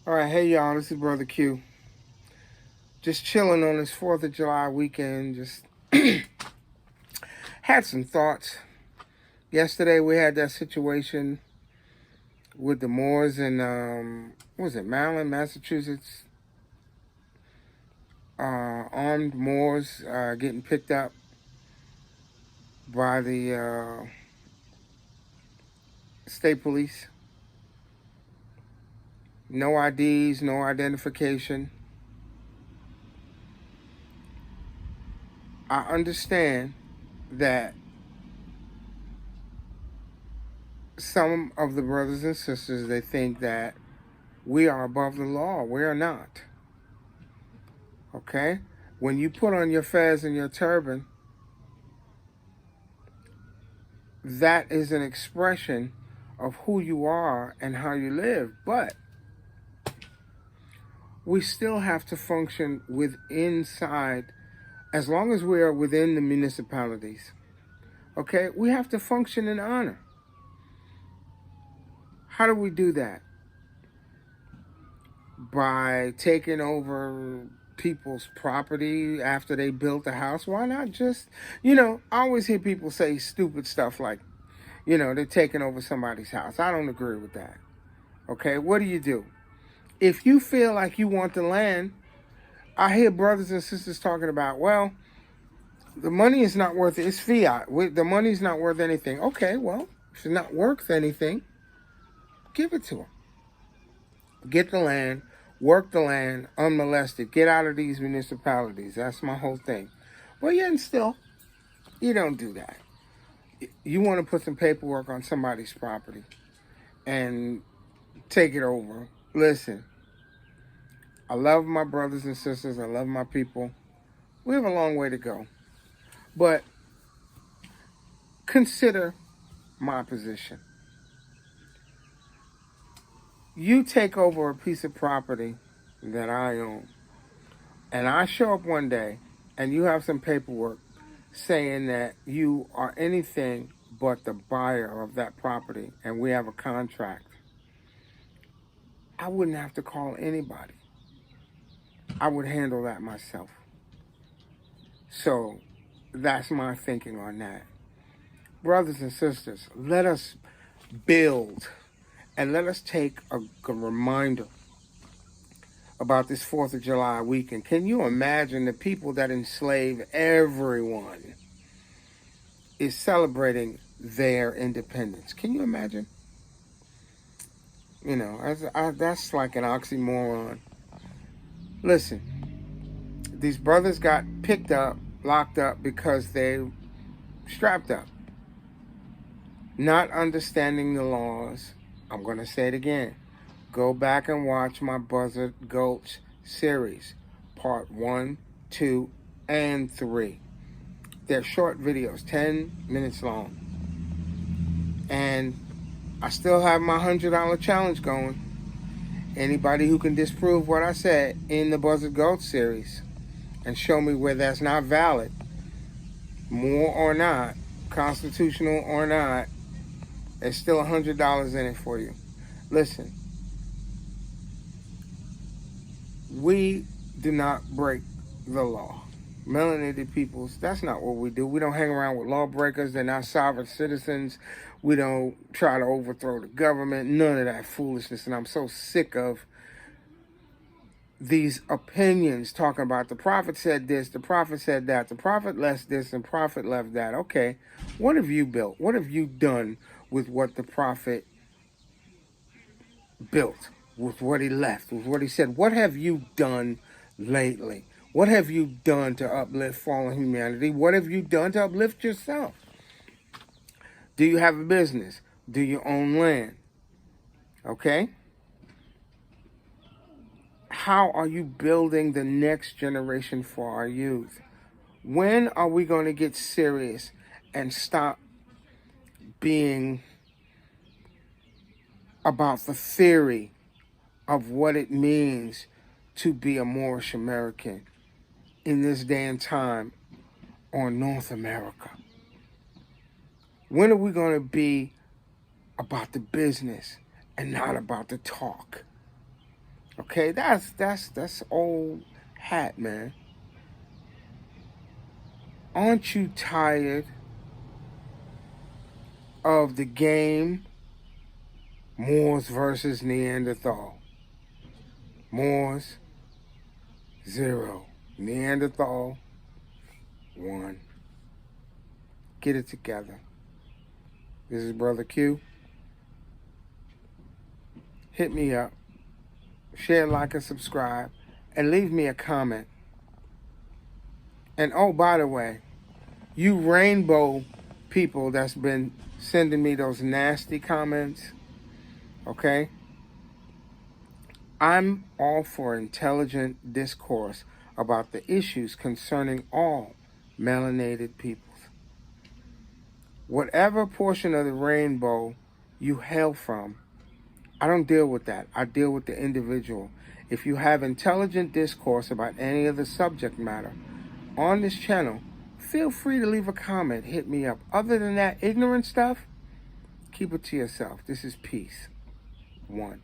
All right, hey y'all, this is Brother Q. Just chilling on this 4th of July weekend. Just had some thoughts. Yesterday we had that situation with the Moors in, what was it, Maryland, Massachusetts? Armed Moors getting picked up by the state police. No IDs, no identification. I understand that some of the brothers and sisters, they think that we are above the law. We are not. Okay? When you put on your fez and your turban, that is an expression of who you are and how you live. But we still have to function inside, as long as we are within the municipalities. Okay? We have to function in honor. How do we do that? By taking over people's property after they built a house. Why not just, I always hear people say stupid stuff like, they're taking over somebody's house. I don't agree with that. Okay, what do? If you feel like you want the land, I hear brothers and sisters talking about, well, the money is not worth it. It's fiat. The money's not worth anything. Okay, well, if it's not worth anything, give it to them. Get the land, work the land unmolested. Get out of these municipalities. That's my whole thing. But yet and still, you don't do that. You want to put some paperwork on somebody's property and take it over. Listen, I love my brothers and sisters. I love my people. We have a long way to go. But consider my position. You take over a piece of property that I own, and I show up one day and you have some paperwork saying that you are anything but the buyer of that property and we have a contract, I wouldn't have to call anybody. I would handle that myself. So that's my thinking on that. Brothers and sisters, let us build and let us take a reminder about this 4th of July weekend. Can you imagine the people that enslave everyone is celebrating their independence? Can you imagine? That's like an oxymoron. Listen, these brothers got picked up, locked up because they strapped up. Not understanding the laws. I'm going to say it again. Go back and watch my Buzzard Gulch series, part 1, 2, and 3. They're short videos, 10 minutes long. And I still have my $100 challenge going. Anybody who can disprove what I said in the Buzzard Gulch series and show me where that's not valid, more or not, constitutional or not, there's still $100 in it for you. Listen, we do not break the law. Melanated peoples, that's not what we do. We don't hang around with lawbreakers. They're not sovereign citizens. We don't try to overthrow the government. None of that foolishness. And I'm so sick of these opinions talking about the prophet said this, the prophet said that, the prophet left this, and prophet left that. Okay, what have you built? What have you done with what the prophet built, with what he left, with what he said? What have you done lately? What have you done to uplift fallen humanity? What have you done to uplift yourself? Do you have a business? Do you own land? Okay? How are you building the next generation for our youth? When are we going to get serious and stop being about the theory of what it means to be a Moorish American in this day and time on North America? When are we going to be about the business and not about the talk? Okay, that's old hat, man. Aren't you tired of the game Moors versus Neanderthal? Moors 0, Neanderthal 1. Get it together. This is Brother Q. Hit me up, share, like, and subscribe, and leave me a comment. And oh, by the way, you rainbow people that's been sending me those nasty comments, okay? I'm all for intelligent discourse about the issues concerning all melanated peoples. Whatever portion of the rainbow you hail from, I don't deal with that. I deal with the individual. If you have intelligent discourse about any of the subject matter on this channel, feel free to leave a comment, hit me up. Other than that ignorant stuff, keep it to yourself. This is peace. 1.